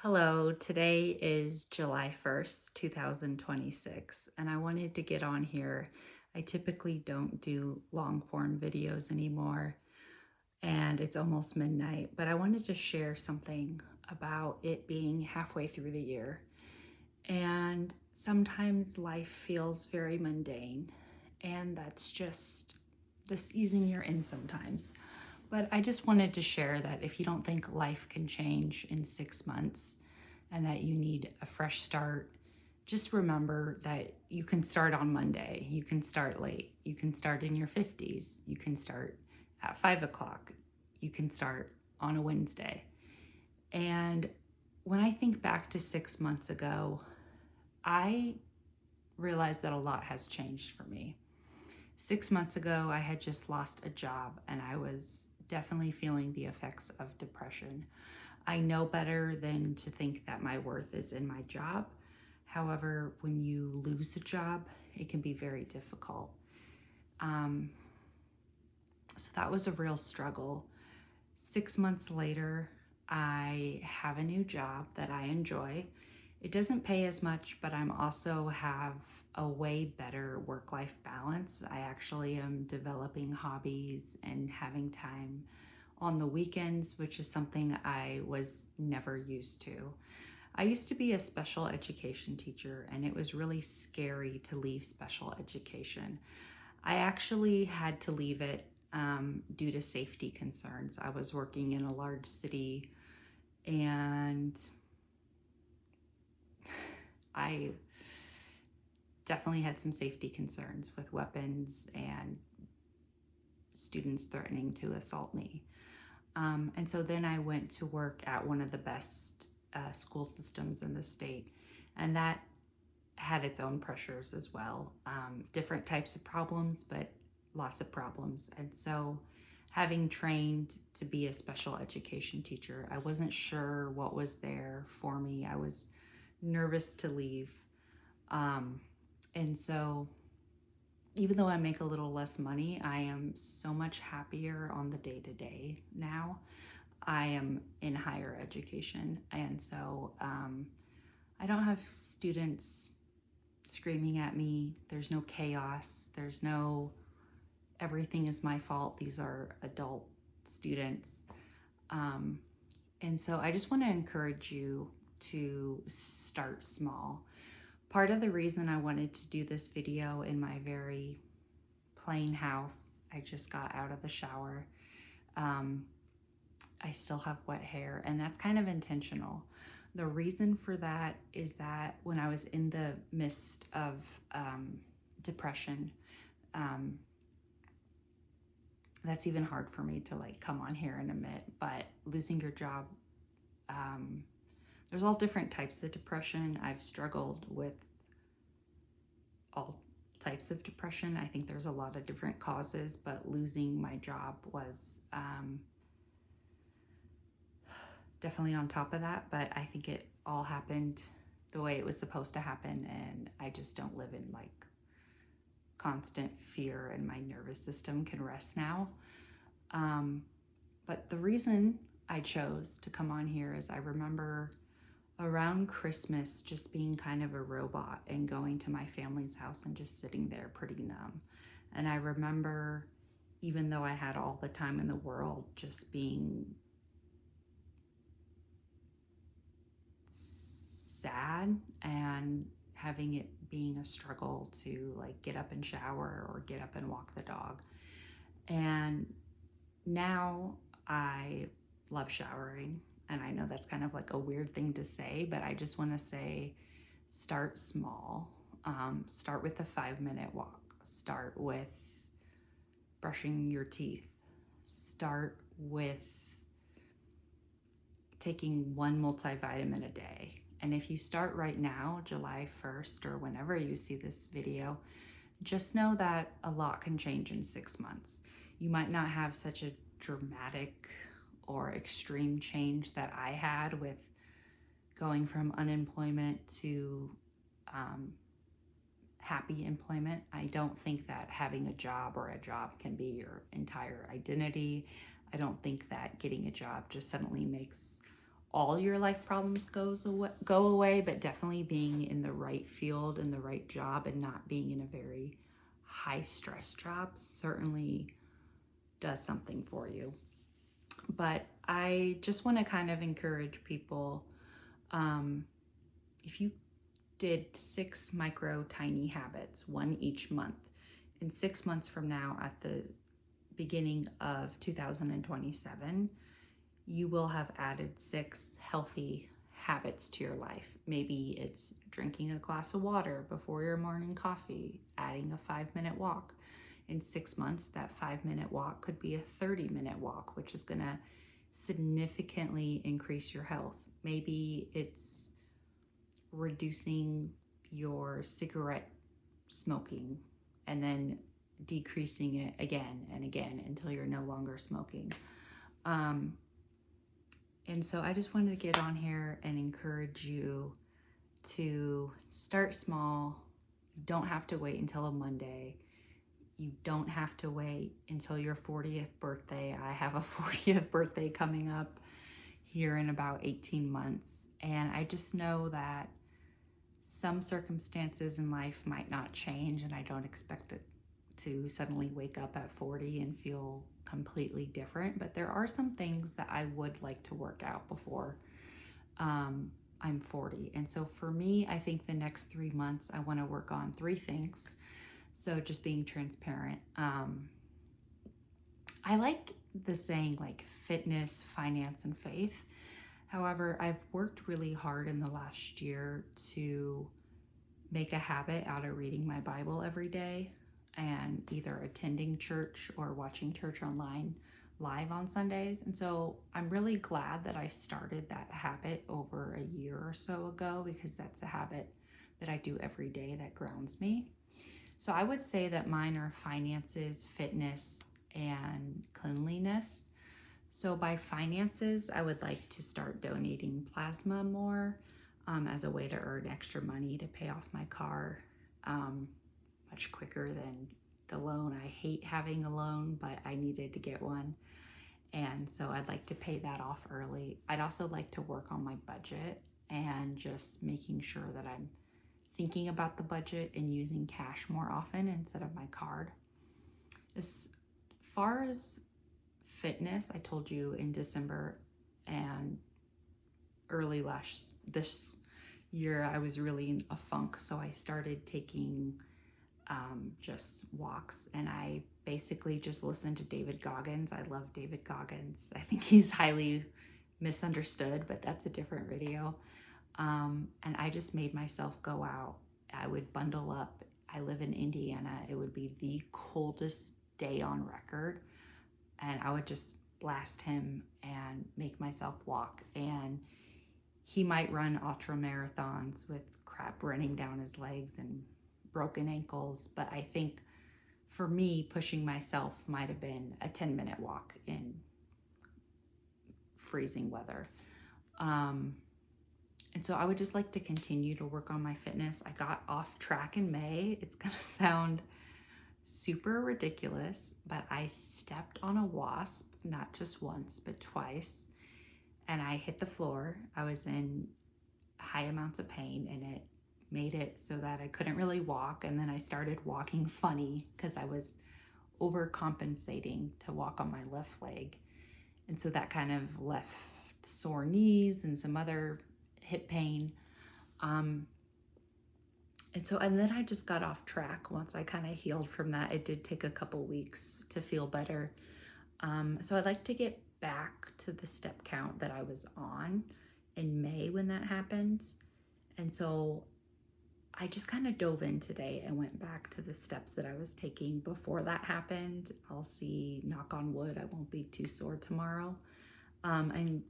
Hello, today is July 1st, 2026, and I wanted to get on here. I typically don't do long form videos anymore, and it's almost midnight, but I wanted to share something about it being halfway through the year. And sometimes life feels very mundane, and that's just the season you're in sometimes. But I just wanted to share that if you don't think life can change in 6 months and that you need a fresh start, just remember that you can start on Monday. You can start late. You can start in your 50s. You can start at 5 o'clock. You can start on a Wednesday. And when I think back to 6 months ago, I realized that a lot has changed for me. 6 months ago, I had just lost a job and I was definitely feeling the effects of depression. I know better than to think that my worth is in my job. However, when you lose a job, it can be very difficult. Um, so that was a real struggle. 6 months later, I have a new job that I enjoy. It doesn't pay as much, but I'm also have a way better work-life balance. I actually am developing hobbies and having time on the weekends, which is something I was never used to. I used to be a special education teacher, and it was really scary to leave special education. I actually had to leave it due to safety concerns. I was working in a large city, and I definitely had some safety concerns with weapons and students threatening to assault me. And so then I went to work at one of the best school systems in the state, and that had its own pressures as well. Different types of problems, but lots of problems. And so, having trained to be a special education teacher, I wasn't sure what was there for me. I was nervous to leave. And so, even though I make a little less money, I am so much happier on the day to day now. I am in higher education. And so I don't have students screaming at me. There's no chaos. There's no everything is my fault. These are adult students. Um, and so I just want to encourage you to start small. Part of the reason I wanted to do this video in my very plain house, I just got out of the shower. Um, I still have wet hair, and that's kind of intentional. The reason for that is that when I was in the midst of depression, um, that's even hard for me to like come on here and admit, but losing your job, um, there's all different types of depression. I've struggled with all types of depression. I think there's a lot of different causes, but losing my job was definitely on top of that. But I think it all happened the way it was supposed to happen, and I just don't live in like constant fear, and my nervous system can rest now. But the reason I chose to come on here is I remember around Christmas just being kind of a robot and going to my family's house and just sitting there pretty numb. And I remember, even though I had all the time in the world, just being sad and having it being a struggle to like get up and shower or get up and walk the dog. And now I love showering. And I know that's kind of like a weird thing to say, but I just want to say start small. Start with a 5-minute walk. Start with brushing your teeth. Start with taking one multivitamin a day. And if you start right now, July 1st, or whenever you see this video, just know that a lot can change in 6 months. You might not have such a dramatic or extreme change that I had with going from unemployment to happy employment. I don't think that having a job or a job can be your entire identity. I don't think that getting a job just suddenly makes all your life problems go away, but definitely being in the right field and the right job and not being in a very high stress job certainly does something for you. But I just want to kind of encourage people, if you did 6 micro tiny habits, one each month, in 6 months from now at the beginning of 2027, you will have added 6 healthy habits to your life. Maybe it's drinking a glass of water before your morning coffee, adding a 5-minute walk. In 6 months, that 5-minute walk could be a 30-minute walk, which is going to significantly increase your health. Maybe it's reducing your cigarette smoking and then decreasing it again and again until you're no longer smoking. And so I just wanted to get on here and encourage you to start small. You don't have to wait until a Monday. You don't have to wait until your 40th birthday. I have a 40th birthday coming up here in about 18 months. And I just know that some circumstances in life might not change, and I don't expect it to suddenly wake up at 40 and feel completely different. But there are some things that I would like to work out before I'm 40. And so for me, I think the next 3 months, I want to work on 3 things. So just being transparent. I like the saying like fitness, finance, and faith. However, I've worked really hard in the last year to make a habit out of reading my Bible every day and either attending church or watching church online live on Sundays. And so I'm really glad that I started that habit over a year or so ago, because that's a habit that I do every day that grounds me. So I would say that mine are finances, fitness, and cleanliness. So by finances, I would like to start donating plasma more as a way to earn extra money to pay off my car much quicker than the loan. I hate having a loan, but I needed to get one. And so I'd like to pay that off early. I'd also like to work on my budget and just making sure that I'm thinking about the budget and using cash more often instead of my card. As far as fitness, I told you in December and early this year, I was really in a funk. So I started taking just walks, and I basically just listened to David Goggins. I love David Goggins. I think he's highly misunderstood, but that's a different video. And I just made myself go out. I would bundle up. I live in Indiana. It would be the coldest day on record. And I would just blast him and make myself walk. And he might run ultra marathons with crap running down his legs and broken ankles. But I think for me, pushing myself might have been a 10-minute walk in freezing weather. And so I would just like to continue to work on my fitness. I got off track in May. It's going to sound super ridiculous, but I stepped on a wasp, not just once, but twice, and I hit the floor. I was in high amounts of pain, and it made it so that I couldn't really walk. And then I started walking funny because I was overcompensating to walk on my left leg. And so that kind of left sore knees and some other hip pain. And then I just got off track once I kind of healed from that. It did take a couple weeks to feel better. So I'd like to get back to the step count that I was on in May when that happened. And so I just kind of dove in today and went back to the steps that I was taking before that happened. I'll see, knock on wood, I won't be too sore tomorrow. And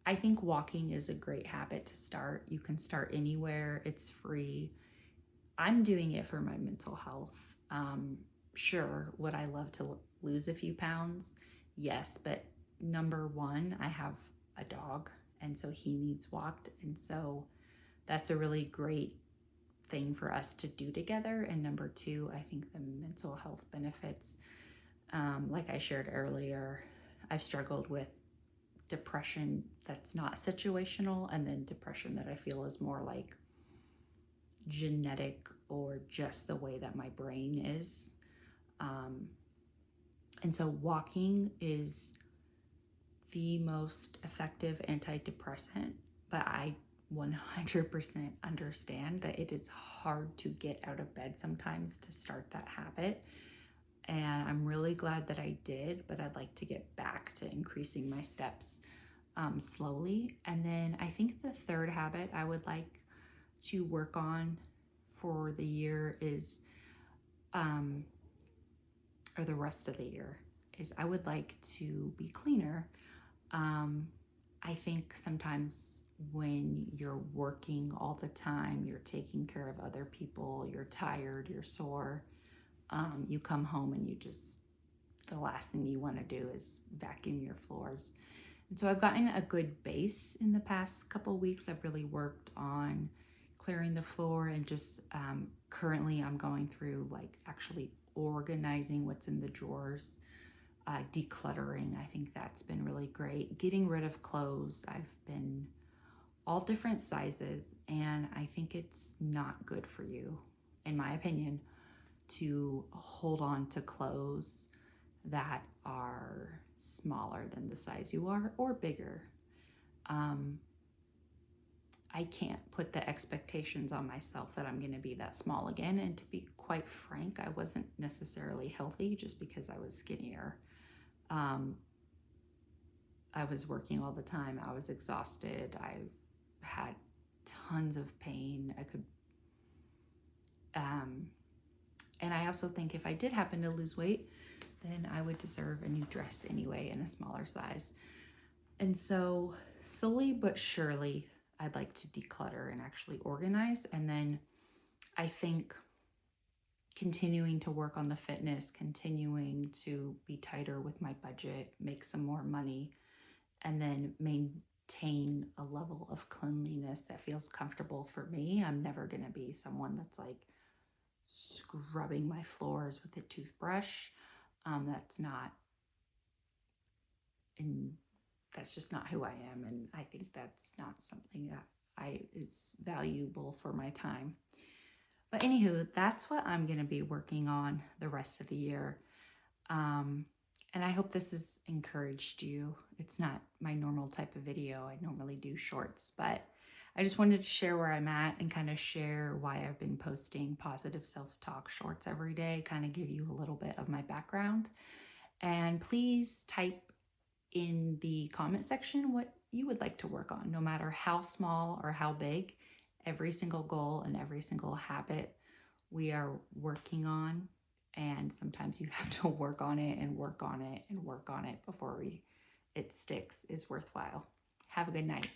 I think walking is a great habit to start. You can start anywhere. It's free. I'm doing it for my mental health. Sure, would I love to lose a few pounds? Yes, but number one, I have a dog, and so he needs walked. And so that's a really great thing for us to do together. And number two, I think the mental health benefits, like I shared earlier, I've struggled with depression that's not situational, and then depression that I feel is more like genetic or just the way that my brain is. And so walking is the most effective antidepressant, but I 100% understand that it is hard to get out of bed sometimes to start that habit. And I'm really glad that I did, but I'd like to get back to increasing my steps slowly. And then I think the third habit I would like to work on for the year is, or the rest of the year, is I would like to be cleaner. I think sometimes when you're working all the time, you're taking care of other people, you're tired, you're sore, you come home and you just, the last thing you want to do is vacuum your floors. And so I've gotten a good base in the past couple of weeks. I've really worked on clearing the floor, and just currently I'm going through like actually organizing what's in the drawers, decluttering. I think that's been really great. Getting rid of clothes. I've been all different sizes, and I think it's not good for you, in my opinion, to hold on to clothes that are smaller than the size you are or bigger. I can't put the expectations on myself that I'm going to be that small again. And to be quite frank, I wasn't necessarily healthy just because I was skinnier. I was working all the time. I was exhausted. I had tons of pain. And I also think if I did happen to lose weight, then I would deserve a new dress anyway in a smaller size. And so slowly but surely, I'd like to declutter and actually organize. And then I think continuing to work on the fitness, continuing to be tighter with my budget, make some more money, and then maintain a level of cleanliness that feels comfortable for me. I'm never going to be someone that's like scrubbing my floors with a toothbrush. That's not, and that's just not who I am. And I think that's not something that is valuable for my time. But anywho, that's what I'm going to be working on the rest of the year. And I hope this has encouraged you. It's not my normal type of video. I normally do shorts, but I just wanted to share where I'm at and kind of share why I've been posting positive self-talk shorts every day, kind of give you a little bit of my background. And please type in the comment section what you would like to work on, no matter how small or how big. Every single goal and every single habit we are working on, and sometimes you have to work on it and work on it and work on it before it sticks, is worthwhile. Have a good night.